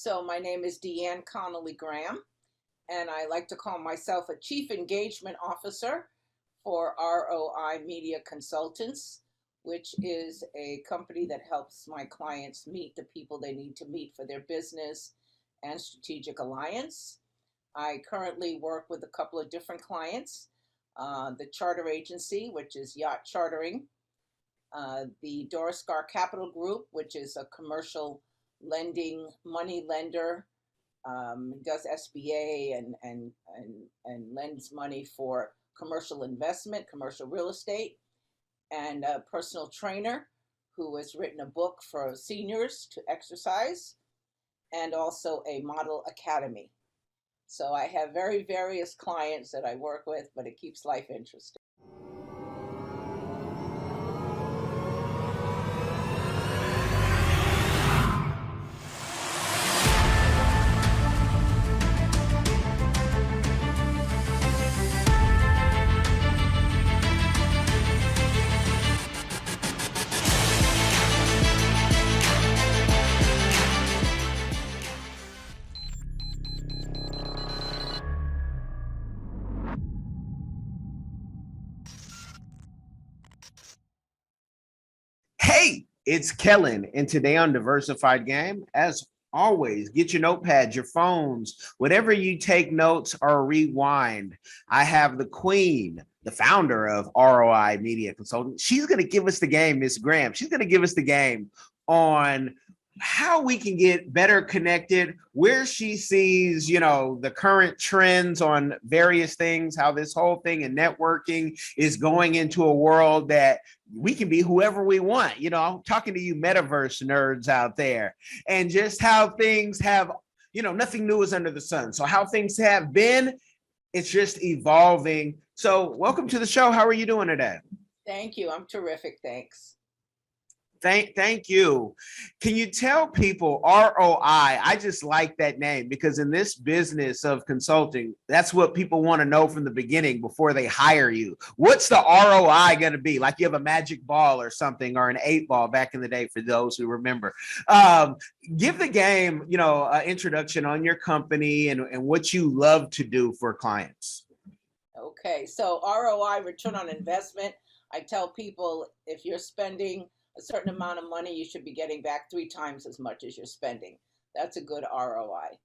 So my name is Deanne Connolly Graham, and I like to call myself a Chief Engagement Officer for ROI Media Consultants, which is a company that helps my clients meet the people they need to meet for their business and strategic alliance. I currently work with a couple of different clients, the charter agency, which is yacht chartering, the Doriscar Capital Group, which is a commercial lending money lender, does SBA and lends money for commercial investment, commercial real estate, and a personal trainer who has written a book for seniors to exercise, and also a model academy. So I have very various clients that I work with, but it keeps life interesting. Hey, it's Kellen, and today on Diversified Game, as always, get your notepads, your phones, whatever you take notes or rewind. I have the queen, the founder of ROI Media Consulting. She's going to give us the game, Miss Graham. She's going to give us the game on how we can get better connected, where she sees, the current trends on various things, how this whole thing in networking is going into a world that we can be whoever we want. I'm talking to you metaverse nerds out there, and just how things have, nothing new is under the sun. So how things have been, it's just evolving. So welcome to the show. How are you doing today? Thank you. I'm terrific. Thanks. Thank you. Can you tell people ROI? I just like that name because in this business of consulting, that's what people want to know from the beginning before they hire you. What's the ROI going to be? Like you have a magic ball or something, or an 8-ball back in the day for those who remember. Give the game, an introduction on your company and what you love to do for clients. Okay, so ROI, return on investment. I tell people if you're spending a certain amount of money, you should be getting back 3 times as much as you're spending. That's a good ROI.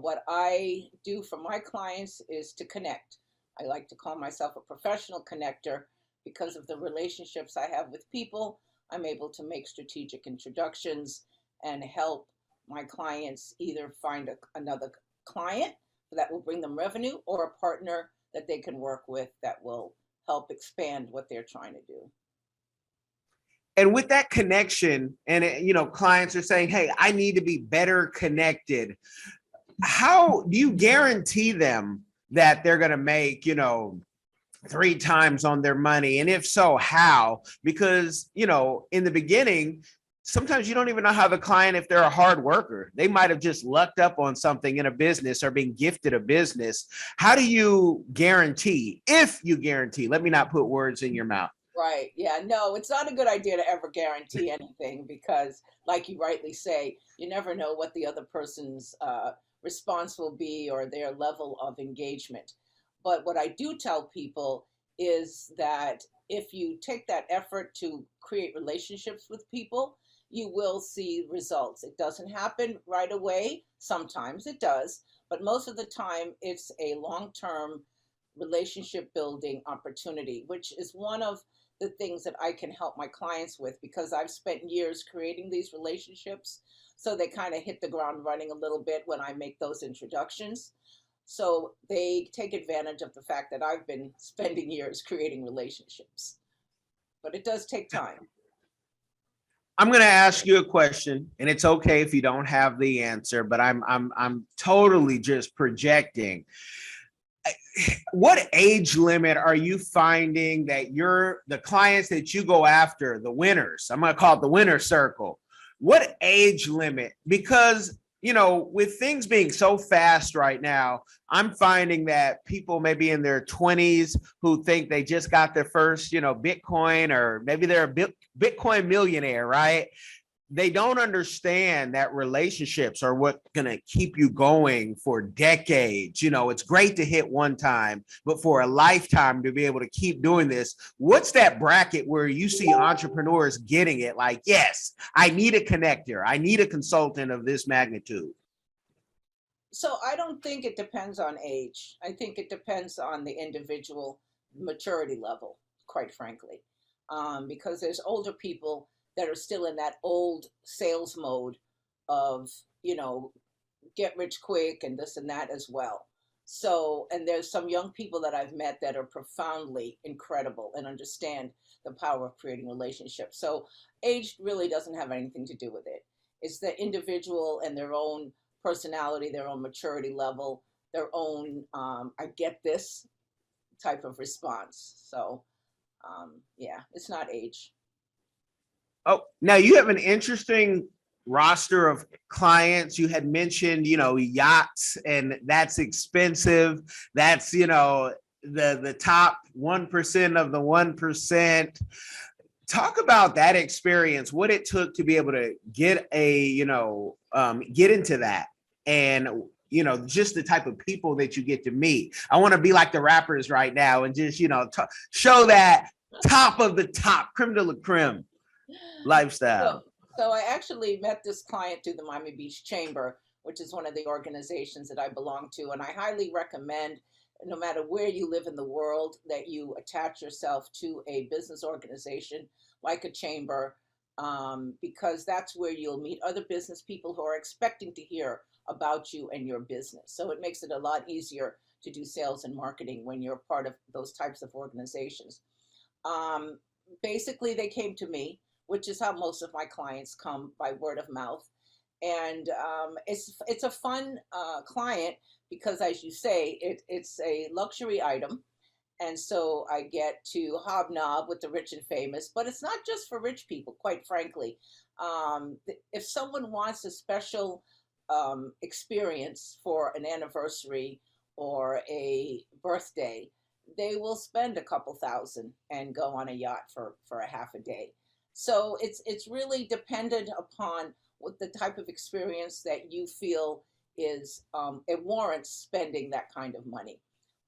What I do for my clients is to connect. I like to call myself a professional connector because of the relationships I have with people. I'm able to make strategic introductions and help my clients either find another client that will bring them revenue, or a partner that they can work with that will help expand what they're trying to do. And with that connection, and clients are saying, hey, I need to be better connected. How do you guarantee them that they're going to make, 3 times on their money? And if so, how? Because, in the beginning, sometimes you don't even know how the client, if they're a hard worker, they might have just lucked up on something in a business or been gifted a business. How do you guarantee, if you guarantee, let me not put words in your mouth. Right. Yeah. No, it's not a good idea to ever guarantee anything because, like you rightly say, you never know what the other person's response will be or their level of engagement. But what I do tell people is that if you take that effort to create relationships with people, you will see results. It doesn't happen right away. Sometimes it does, but most of the time it's a long-term relationship building opportunity, which is one of the things that I can help my clients with because I've spent years creating these relationships. So they kind of hit the ground running a little bit when I make those introductions. So they take advantage of the fact that I've been spending years creating relationships. But it does take time. I'm going to ask you a question, and it's okay if you don't have the answer, but I'm totally just projecting. What age limit are you finding that the clients that you go after, the winners, I'm going to call it the winner circle, what age limit? Because, with things being so fast right now, I'm finding that people maybe in their 20s who think they just got their first, Bitcoin, or maybe they're a Bitcoin millionaire, right? they don't understand that relationships are what going to keep you going for decades. You know, it's great to hit one time, but for a lifetime to be able to keep doing this. What's that bracket where you see entrepreneurs getting it? Like, yes, I need a connector. I need a consultant of this magnitude. So I don't think it depends on age. I think it depends on the individual maturity level, quite frankly, because there's older people that are still in that old sales mode of, you know, get rich quick and this and that as well. So, and there's some young people that I've met that are profoundly incredible and understand the power of creating relationships. So, age really doesn't have anything to do with it. It's the individual and their own personality, their own maturity level, their own, I get this type of response. So, yeah, it's not age. Oh, now you have an interesting roster of clients. You had mentioned, you know, yachts, and that's expensive. That's, you know, the top 1% of the 1%. Talk about that experience, what it took to be able to get a, you know, get into that, and you know, just the type of people that you get to meet. I want to be like the rappers right now and just, you know, show that top of the top, creme de la creme So, lifestyle. so I actually met this client through the Miami Beach Chamber, which is one of the organizations that I belong to, and I highly recommend, no matter where you live in the world, that you attach yourself to a business organization like a chamber, because that's where you'll meet other business people who are expecting to hear about you and your business. So it makes it a lot easier to do sales and marketing when you're part of those types of organizations. Um, Basically, they came to me, which is how most of my clients come, by word of mouth. And it's a fun client because, as you say, it's a luxury item, and so I get to hobnob with the rich and famous. But it's not just for rich people, quite frankly. If someone wants a special experience for an anniversary or a birthday, they will spend a couple thousand and go on a yacht for a half a day. So it's really dependent upon what the type of experience that you feel is, it warrants spending that kind of money.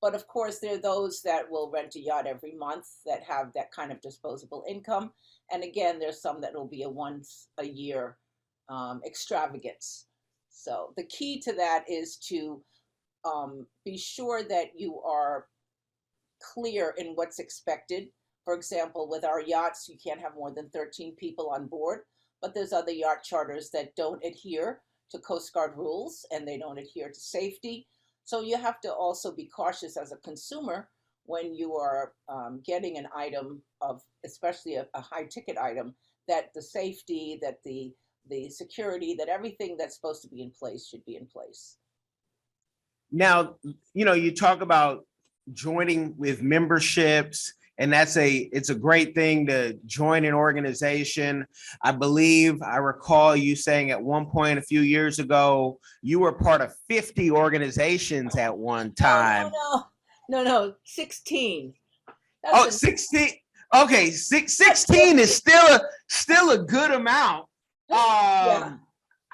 But of course, there are those that will rent a yacht every month that have that kind of disposable income. And again, there's some that will be a once a year extravagance. So the key to that is to be sure that you are clear in what's expected. For example, with our yachts, you can't have more than 13 people on board, but there's other yacht charters that don't adhere to Coast Guard rules and they don't adhere to safety. So you have to also be cautious as a consumer when you are getting an item of, especially a high ticket item, that the safety, that the security, that everything that's supposed to be in place should be in place. Now, you know, you talk about joining with memberships, and it's a great thing to join an organization. I believe I recall you saying at one point a few years ago you were part of 50 organizations at one No, no, time. no, no, no, 16. That's Oh, a 16. Okay, not 16 is 50. still a good amount. Yeah, Um,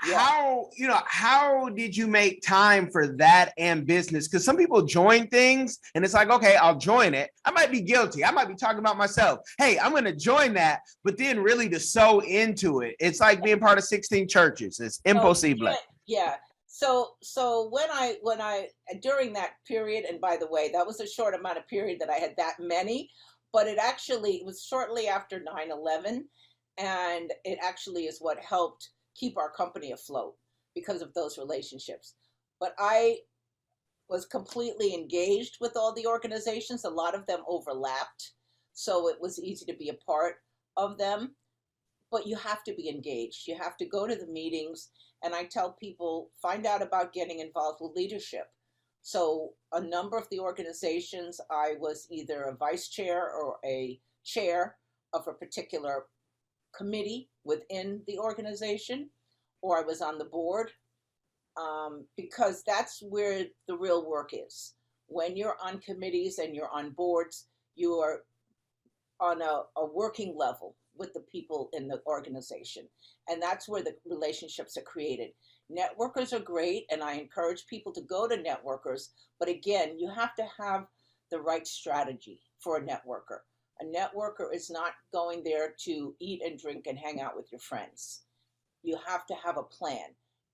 yeah. how, you know, how did you make time for that and business? Because some people join things and it's like, okay, I'll join it. I might be guilty. I might be talking about myself. Hey, I'm going to join that, but then really to sow into it, it's like being part of 16 churches. It's Oh, you impossible. can't. Yeah. So when I during that period, and by the way, that was a short amount of period that I had that many, but it was shortly after 9/11, and it actually is what helped keep our company afloat because of those relationships. But I was completely engaged with all the organizations. A lot of them overlapped, so it was easy to be a part of them, but you have to be engaged. You have to go to the meetings. And I tell people, find out about getting involved with leadership. So, a number of the organizations, I was either a vice chair or a chair of a particular committee within the organization, or I was on the board, because that's where the real work is. When you're on committees and you're on boards, you are on a working level. with the people in the organization. And that's where the relationships are created. Networkers are great, and I encourage people to go to networkers. But again, you have to have the right strategy for a networker. A networker is not going there to eat and drink and hang out with your friends. You have to have a plan.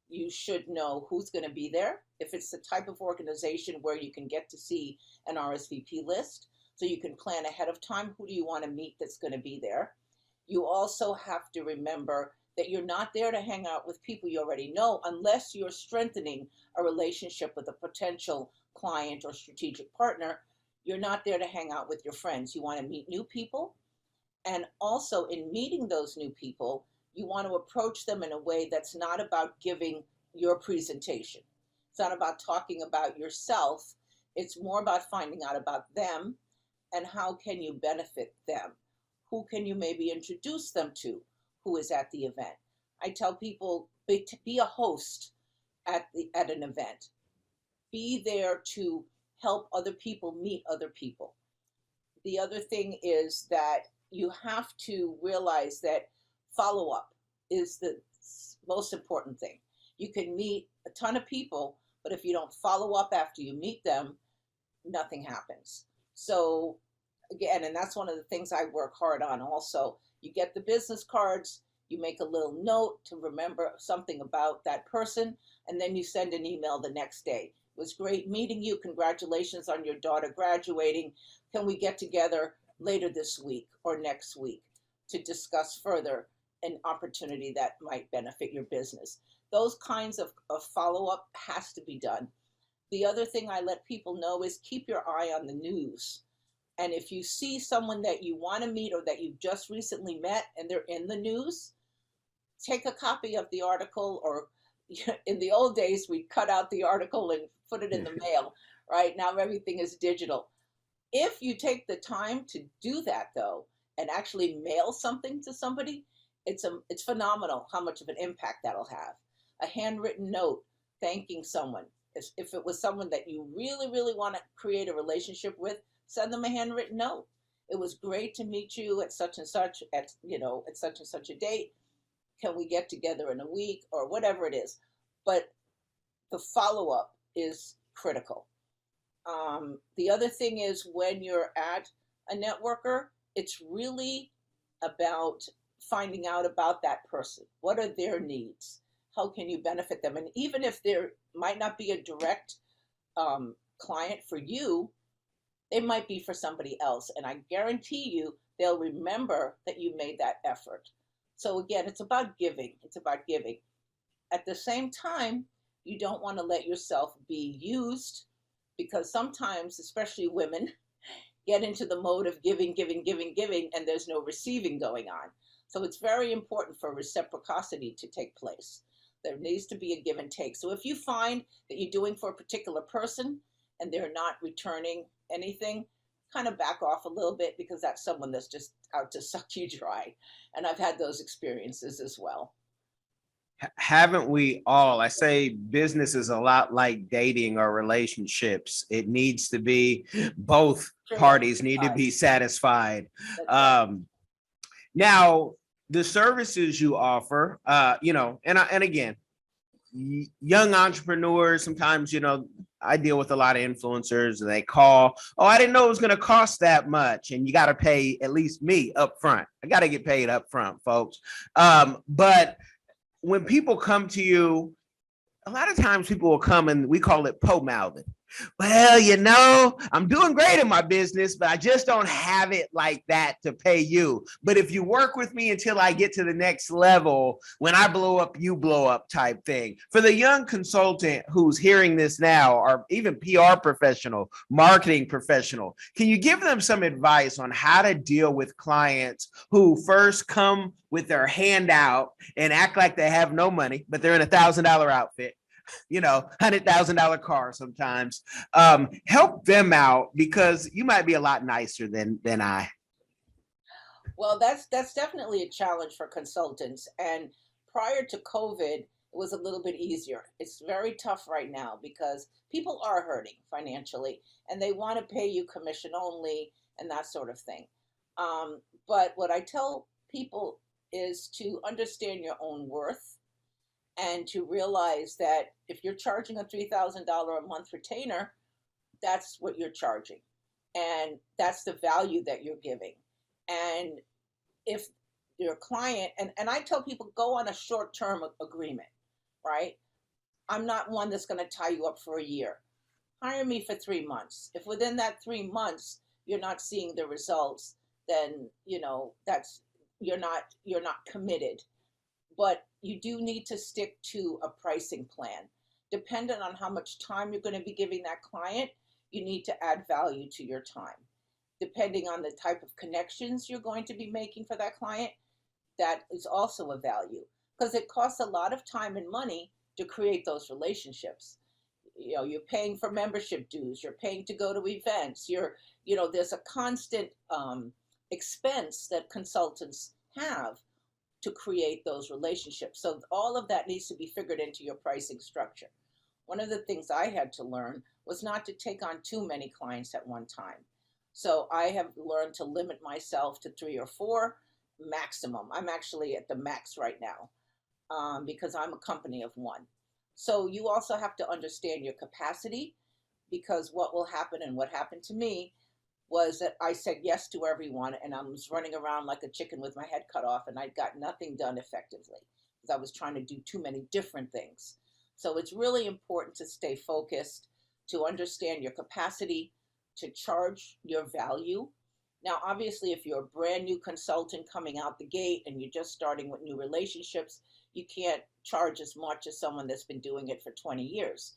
You should know who's going to be there. If it's the type of organization where you can get to see an RSVP list, so you can plan ahead of time, who do you want to meet that's going to be there? You also have to remember that you're not there to hang out with people you already know unless you're strengthening a relationship with a potential client or strategic partner. You're not there to hang out with your friends. You want to meet new people. And also, in meeting those new people, you want to approach them in a way that's not about giving your presentation. It's not about talking about yourself. It's more about finding out about them and how can you benefit them. Who can you maybe introduce them to who is at the event? I tell people be a host at an event. Be there to help other people meet other people. The other thing is that you have to realize that follow up is the most important thing. You can meet a ton of people, but if you don't follow up after you meet them, nothing happens. So again, and that's one of the things I work hard on also. You get the business cards, you make a little note to remember something about that person, and then you send an email the next day. It was great meeting you. Congratulations on your daughter graduating. Can we get together later this week or next week to discuss further an opportunity that might benefit your business? Those kinds of follow-up has to be done. The other thing I let people know is keep your eye on the news. And if you see someone that you want to meet or that you've just recently met and they're in the news, take a copy of the article, or in the old days, we'd cut out the article and put it in the mail, right? Now everything is digital. If you take the time to do that, though, and actually mail something to somebody, it's phenomenal how much of an impact that'll have. A handwritten note thanking someone. If it was someone that you really, really want to create a relationship with, send them a handwritten note. It was great to meet you at such and such, at such and such a date. Can we get together in a week or whatever it is? But the follow-up is critical. The other thing is when you're at a networker, it's really about finding out about that person. What are their needs? How can you benefit them? And even if there might not be a direct client for you, they might be for somebody else. And I guarantee you, they'll remember that you made that effort. So again, it's about giving. It's about giving. At the same time, you don't want to let yourself be used, because sometimes, especially women, get into the mode of giving, giving, giving, giving, and there's no receiving going on. So it's very important for reciprocity to take place. There needs to be a give and take. So if you find that you're doing for a particular person and they're not returning anything, kind of back off a little bit, because that's someone that's just out to suck you dry. And I've had those experiences as well. Haven't we all? I say business is a lot like dating or relationships. It needs to be, both parties need to be satisfied. Now, the services you offer, and again, young entrepreneurs, sometimes, I deal with a lot of influencers, and they call, oh, I didn't know it was going to cost that much. And you got to pay, at least me, up front. I got to get paid up front, folks. But when people come to you, a lot of times people will come and we call it po-mouthing. Well, I'm doing great in my business, but I just don't have it like that to pay you. But if you work with me until I get to the next level, when I blow up, you blow up type thing. For the young consultant who's hearing this now, or even PR professional, marketing professional, can you give them some advice on how to deal with clients who first come with their hand out and act like they have no money, but they're in $1,000 outfit? $100,000 car sometimes. Help them out, because you might be a lot nicer than I. Well, that's definitely a challenge for consultants. And prior to COVID, it was a little bit easier. It's very tough right now because people are hurting financially and they want to pay you commission only and that sort of thing. But what I tell people is to understand your own worth and to realize that if you're charging a $3,000 a month retainer, that's what you're charging. And that's the value that you're giving. And if your client, and I tell people, go on a short-term agreement, right? I'm not one that's going to tie you up for a year. Hire me for 3 months. If within that 3 months you're not seeing the results, then that's you're not committed. But you do need to stick to a pricing plan. Dependent on how much time you're going to be giving that client, you need to add value to your time. Depending on the type of connections you're going to be making for that client, that is also a value, because it costs a lot of time and money to create those relationships. You're paying for membership dues, you're paying to go to events, there's a constant expense that consultants have to create those relationships. So all of that needs to be figured into your pricing structure. One of the things I had to learn was not to take on too many clients at one time. So I have learned to limit myself to 3 or 4 maximum. I'm actually at the max right now, because I'm a company of one. So you also have to understand your capacity, because what will happen, and what happened to me, was that I said yes to everyone, and I was running around like a chicken with my head cut off, and I got nothing done effectively because I was trying to do too many different things. So it's really important to stay focused, to understand your capacity, to charge your value. Now, obviously, if you're a brand new consultant coming out the gate and you're just starting with new relationships, you can't charge as much as someone that's been doing it for 20 years.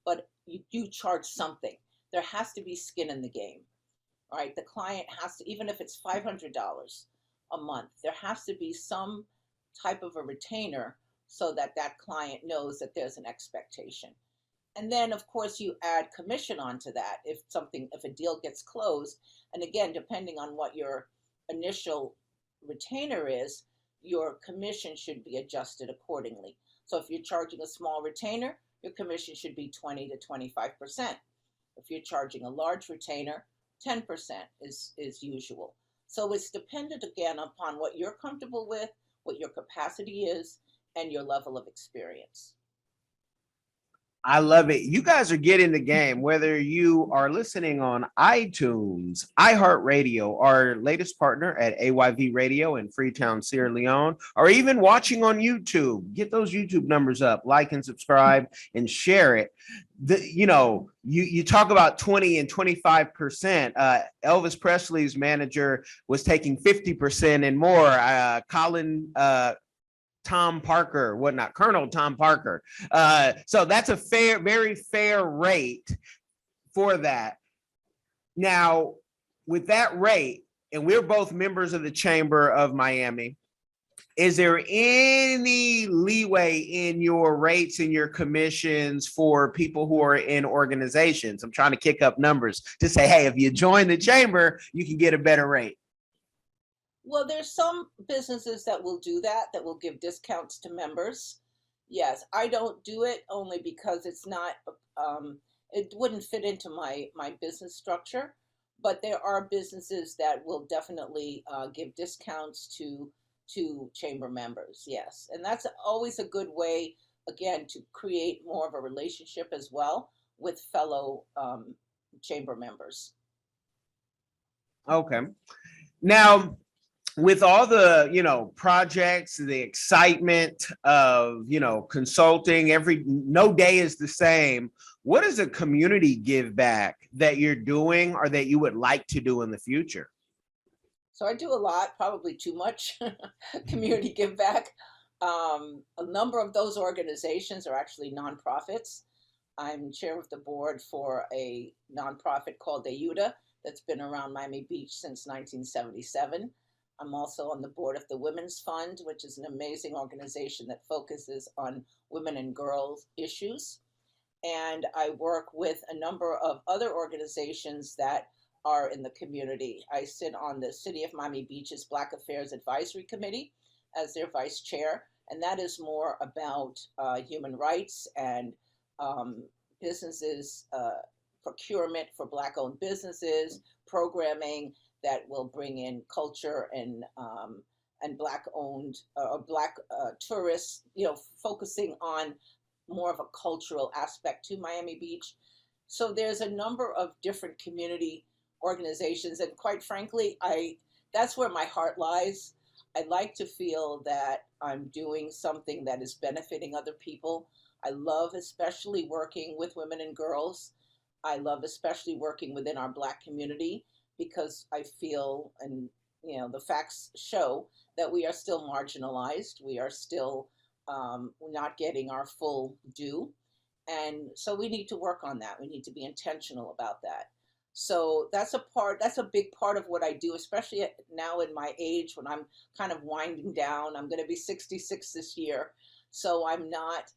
But you do charge something. There has to be skin in the game, right? The client has to, even if it's $500 a month, there has to be some type of a retainer so that that client knows that there's an expectation. And then, of course, you add commission onto that if a deal gets closed. And again, depending on what your initial retainer is, your commission should be adjusted accordingly. So if you're charging a small retainer, your commission should be 20 to 25%. If you're charging a large retainer, 10% is usual. So it's dependent again upon what you're comfortable with, what your capacity is, and your level of experience. I love it. You guys are getting the game, whether you are listening on iTunes, iHeartRadio, our latest partner at AYV Radio in Freetown, Sierra Leone, or even watching on YouTube. Get those YouTube numbers up, like and subscribe and share it. You talk about 20 and 25%. Elvis Presley's manager was taking 50% and more. Tom Parker, whatnot, Colonel Tom Parker. So that's a very fair rate for that. Now, with that rate, and we're both members of the Chamber of Miami, is there any leeway in your rates and your commissions for people who are in organizations? I'm trying to kick up numbers to say, hey, if you join the chamber, you can get a better rate. Well, there's some businesses that will do that will give discounts to members. Yes, I don't do it only because it's not, it wouldn't fit into my business structure. But there are businesses that will definitely give discounts to chamber members. Yes, and that's always a good way, again, to create more of a relationship as well with fellow chamber members. Okay. Now, with all the projects, the excitement of consulting, no day is the same. What is a community give back that you're doing or that you would like to do in the future? So I do a lot, probably too much community give back. A number of those organizations are actually nonprofits. I'm chair of the board for a nonprofit called AUDA that's been around Miami Beach since 1977. I'm also on the board of the Women's Fund, which is an amazing organization that focuses on women and girls issues. And I work with a number of other organizations that are in the community. I sit on the City of Miami Beach's Black Affairs Advisory Committee as their vice chair, and that is more about human rights and businesses, procurement for Black-owned businesses, programming that will bring in culture and and Black owned or Black tourists, focusing on more of a cultural aspect to Miami Beach. So there's a number of different community organizations, and quite frankly, I that's where my heart lies. I like to feel that I'm doing something that is benefiting other people. I love especially working with women and girls. I love especially working within our Black community because I feel, and the facts show that we are still marginalized. We are still not getting our full due. And so we need to work on that. We need to be intentional about that. So that's a big part of what I do, especially now in my age when I'm kind of winding down. I'm going to be 66 this year. So I'm not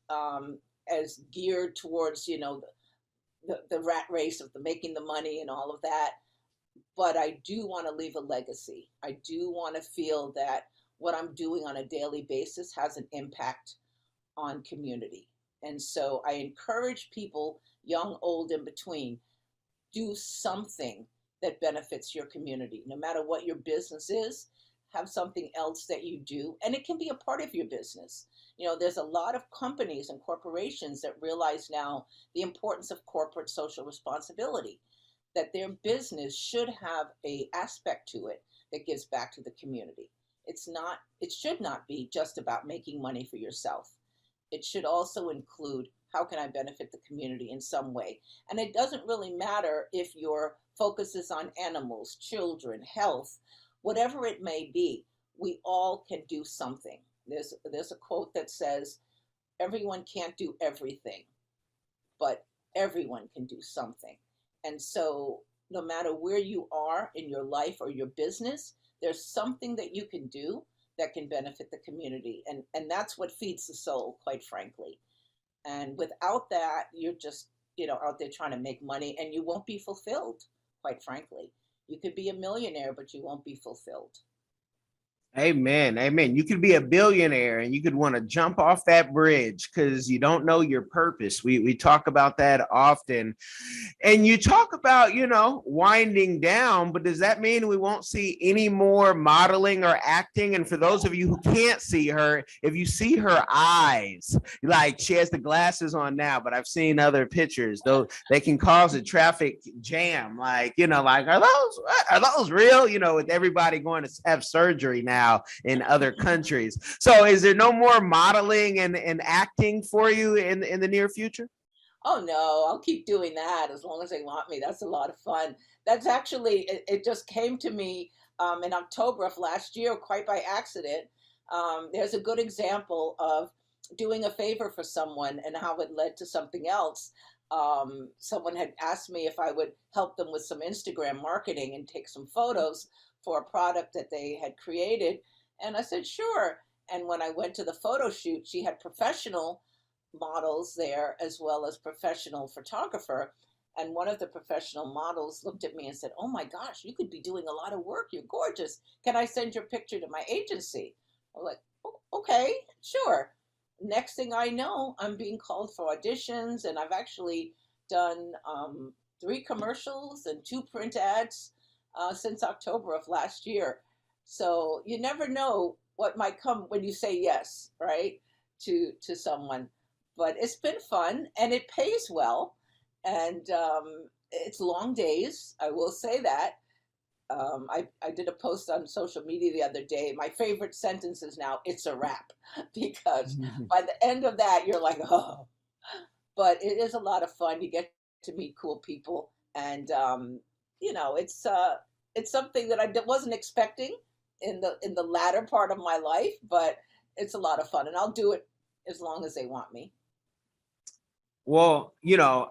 as geared towards, the rat race of the making the money and all of that. But I do want to leave a legacy. I do want to feel that what I'm doing on a daily basis has an impact on community. And so I encourage people, young, old, in between, do something that benefits your community. No matter what your business is, have something else that you do. And it can be a part of your business. There's a lot of companies and corporations that realize now the importance of corporate social responsibility, that their business should have a aspect to it that gives back to the community. It should not be just about making money for yourself. It should also include how can I benefit the community in some way. And it doesn't really matter if your focus is on animals, children, health, whatever it may be, we all can do something. There's a quote that says, everyone can't do everything, but everyone can do something. And so no matter where you are in your life or your business, there's something that you can do that can benefit the community. And that's what feeds the soul, quite frankly. And without that, you're just, out there trying to make money, and you won't be fulfilled, quite frankly. You could be a millionaire, but you won't be fulfilled. Amen. Amen. You could be a billionaire and you could want to jump off that bridge because you don't know your purpose. We talk about that often. And you talk about, winding down, but does that mean we won't see any more modeling or acting? And for those of you who can't see her, if you see her eyes, like she has the glasses on now, but I've seen other pictures, though they can cause a traffic jam. Like, are those real? With everybody going to have surgery now in other countries. So is there no more modeling and acting for you in the near future? Oh no, I'll keep doing that as long as they want me. That's a lot of fun. That's actually, it just came to me in October of last year, quite by accident. There's a good example of doing a favor for someone and how it led to something else. Someone had asked me if I would help them with some Instagram marketing and take some photos for a product that they had created. And I said, sure. And when I went to the photo shoot, she had professional models there as well as professional photographer. And one of the professional models looked at me and said, oh my gosh, you could be doing a lot of work. You're gorgeous. Can I send your picture to my agency? I'm like, oh, okay, sure. Next thing I know, I'm being called for auditions, and I've actually done 3 commercials and 2 print ads since October of last year. So you never know what might come when you say yes, right, to someone. But it's been fun and it pays well, and it's long days. I will say that. I did a post on social media the other day. My favorite sentence is now, it's a wrap, because by the end of that, you're like, oh. But it is a lot of fun. You get to meet cool people. And, it's something that I wasn't expecting in the latter part of my life, but it's a lot of fun. And I'll do it as long as they want me. Well,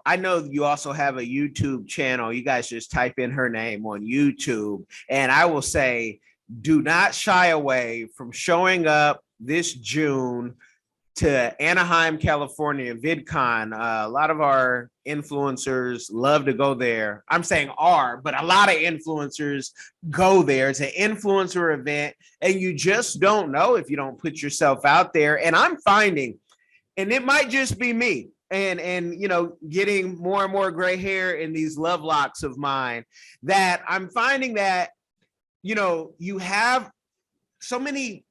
I know you also have a YouTube channel. You guys just type in her name on YouTube. And I will say, do not shy away from showing up this June to Anaheim, California, Vidcon. A lot of our influencers love to go there. I'm saying but a lot of influencers go there. It's an influencer event, and you just don't know if you don't put yourself out there. And I'm finding, and it might just be me, and getting more and more gray hair in these love locks of mine, that I'm finding that you have so many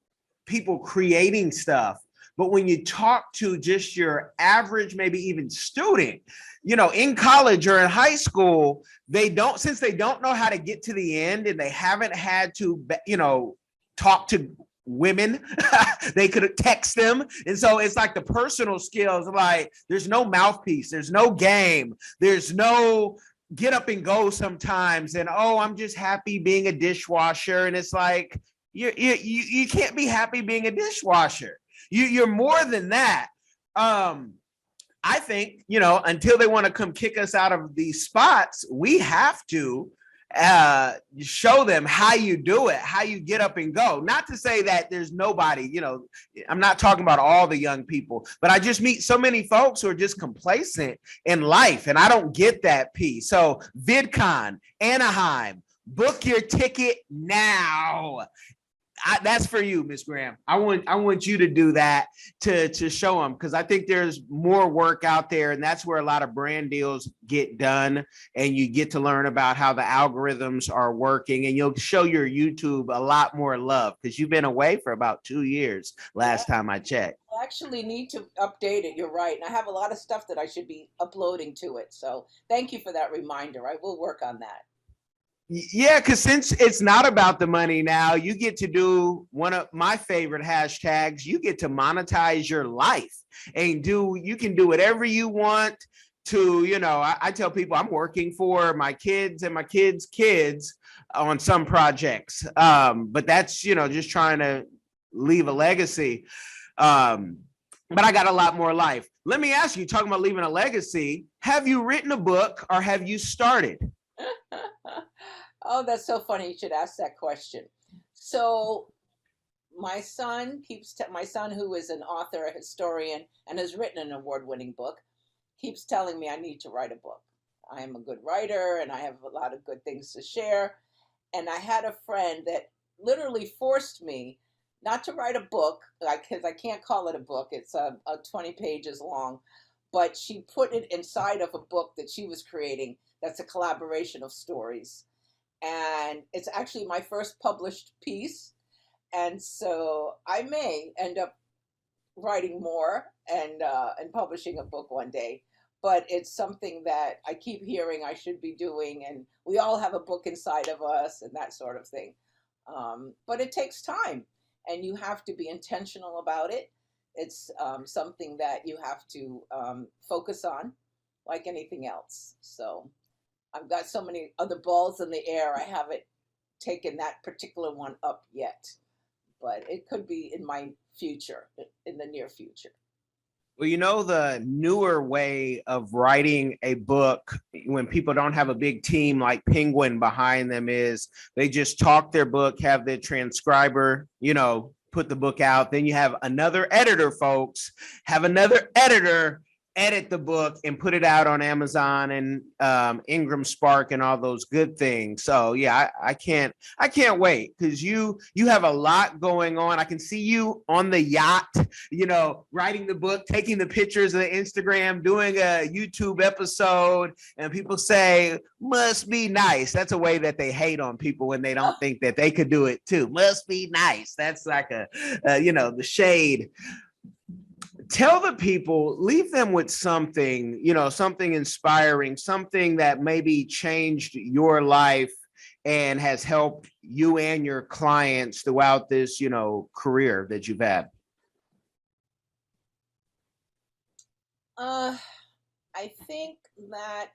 people creating stuff. But when you talk to just your average, maybe even student, in college or in high school, since they don't know how to get to the end and they haven't had to, talk to women, they could text them. And so it's like the personal skills, like there's no mouthpiece, there's no game, there's no get up and go sometimes. And, oh, I'm just happy being a dishwasher. And it's like, you can't be happy being a dishwasher. You're more than that. I think, until they want to come kick us out of these spots, we have to show them how you do it, how you get up and go. Not to say that there's nobody, I'm not talking about all the young people, but I just meet so many folks who are just complacent in life, and I don't get that piece. So VidCon, Anaheim, book your ticket now. That's for you, Miss Graham. I want you to do that to show them, because I think there's more work out there, and that's where a lot of brand deals get done, and you get to learn about how the algorithms are working, and you'll show your YouTube a lot more love, because you've been away for about 2 years last time I checked. I actually need to update it. You're right. And I have a lot of stuff that I should be uploading to it. So thank you for that reminder. I will work on that. Yeah, because since it's not about the money now, you get to do one of my favorite hashtags. You get to monetize your life and you can do whatever you want to, I tell people I'm working for my kids and my kids' kids on some projects. But that's, just trying to leave a legacy. But I got a lot more life. Let me ask you, talking about leaving a legacy, have you written a book or have you started? Oh, that's so funny. You should ask that question. So my son my son, who is an author, a historian, and has written an award-winning book, keeps telling me I need to write a book. I am a good writer and I have a lot of good things to share. And I had a friend that literally forced me not to write a book, because I can't call it a book. It's a 20 pages long, but she put it inside of a book that she was creating. That's a collaboration of stories, and it's actually my first published piece. And so I may end up writing more and publishing a book one day. But it's something that I keep hearing I should be doing, and we all have a book inside of us and that sort of thing. But it takes time, and you have to be intentional about it. It's something that you have to focus on, like anything else. So I've got so many other balls in the air. I haven't taken that particular one up yet, but it could be in my future, in the near future. Well, the newer way of writing a book when people don't have a big team like Penguin behind them is they just talk their book, have the transcriber, put the book out. Then you have another editor, folks, have another editor edit the book and put it out on Amazon and Ingram Spark and all those good things. So yeah, I can't wait, because you have a lot going on. I can see you on the yacht, writing the book, taking the pictures of the Instagram, doing a YouTube episode, and people say must be nice. That's a way that they hate on people when they don't think that they could do it too. Must be nice. That's like the shade. Tell the people, leave them with something, something inspiring, something that maybe changed your life and has helped you and your clients throughout this, career that you've had. I think that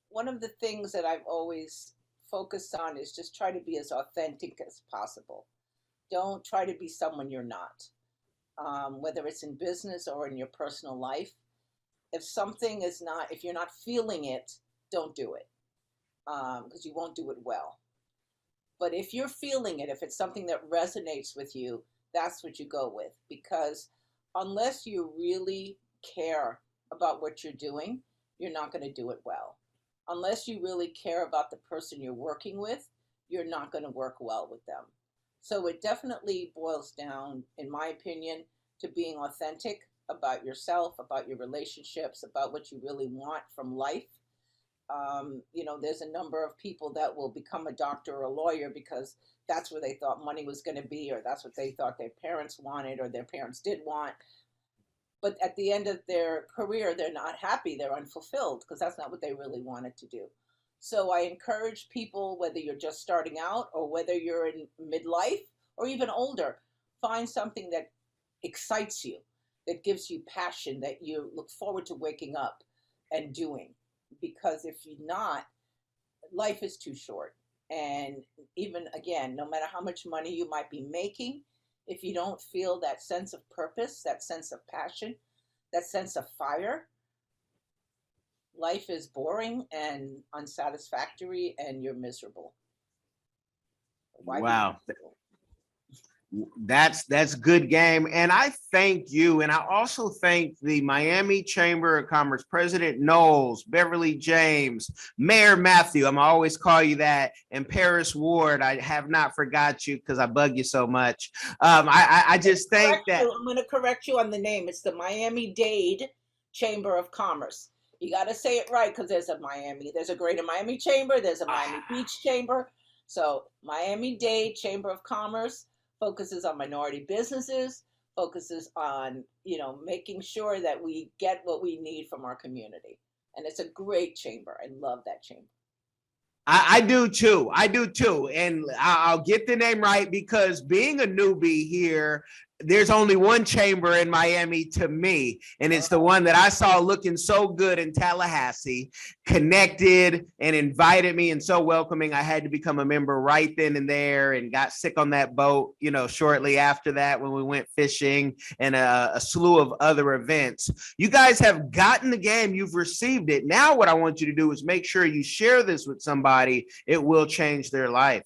one of the things that I've always focused on is just try to be as authentic as possible. Don't try to be someone you're not. Whether it's in business or in your personal life. If you're not feeling it, don't do it, because you won't do it well. But if you're feeling it, if it's something that resonates with you, that's what you go with. Because unless you really care about what you're doing, you're not going to do it well. Unless you really care about the person you're working with, you're not going to work well with them. So it definitely boils down, in my opinion, to being authentic about yourself, about your relationships, about what you really want from life, there's a number of people that will become a doctor or a lawyer because that's where they thought money was going to be, or that's what they thought their parents wanted or their parents did want. But at the end of their career, they're not happy, they're unfulfilled because that's not what they really wanted to do. So I encourage people, whether you're just starting out or whether you're in midlife or even older, find something that excites you, that gives you passion, that you look forward to waking up and doing. Because if you're not, life is too short. And even again, no matter how much money you might be making, if you don't feel that sense of purpose, that sense of passion, that sense of fire, life is boring and unsatisfactory and you're miserable. Wow. That's good game. And I thank you. And I also thank the Miami Chamber of Commerce, President Knowles, Beverly James, Mayor Matthew. I'm always call you that. And Paris Ward. I have not forgot you because I bug you so much. I just think that I'm going to correct you on the name. It's the Miami-Dade Chamber of Commerce. You got to say it right because there's a Greater Miami Chamber, there's a Miami Beach Chamber. So Miami-Dade Chamber of Commerce focuses on minority businesses, focuses on, making sure that we get what we need from our community. And it's a great chamber. I love that chamber. I do too. And I'll get the name right because being a newbie here, there's only one chamber in Miami to me, and it's the one that I saw looking so good in Tallahassee, connected and invited me and so welcoming. I had to become a member right then and there and got sick on that boat, shortly after that when we went fishing and a slew of other events. You guys have gotten the game. You've received it. Now what I want you to do is make sure you share this with somebody. It will change their life.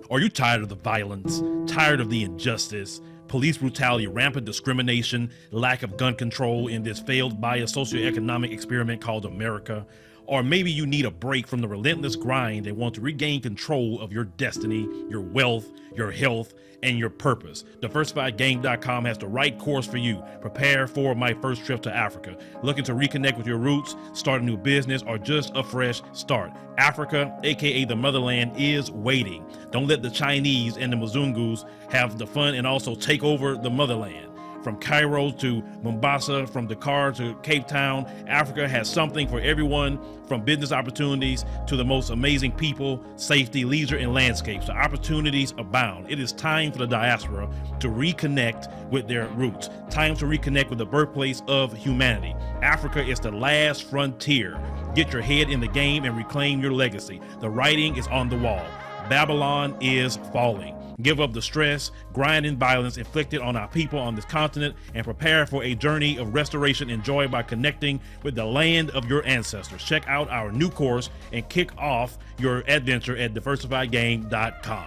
Are you tired of the violence, tired of the injustice, police brutality, rampant discrimination, lack of gun control in this failed biased socioeconomic experiment called America? Or maybe you need a break from the relentless grind and want to regain control of your destiny, your wealth, your health, and your purpose. DiversifiedGame.com has the right course for you. Prepare for my first trip to Africa. Looking to reconnect with your roots, start a new business, or just a fresh start. Africa, aka the motherland, is waiting. Don't let the Chinese and the Mzungus have the fun and also take over the motherland. From Cairo to Mombasa, from Dakar to Cape Town, Africa has something for everyone, from business opportunities to the most amazing people, safety, leisure, and landscapes. The opportunities abound. It is time for the diaspora to reconnect with their roots. Time to reconnect with the birthplace of humanity. Africa is the last frontier. Get your head in the game and reclaim your legacy. The writing is on the wall. Babylon is falling. Give up the stress, grind, and violence inflicted on our people on this continent and prepare for a journey of restoration enjoyed by connecting with the land of your ancestors. Check out our new course and kick off your adventure at diversifiedgame.com.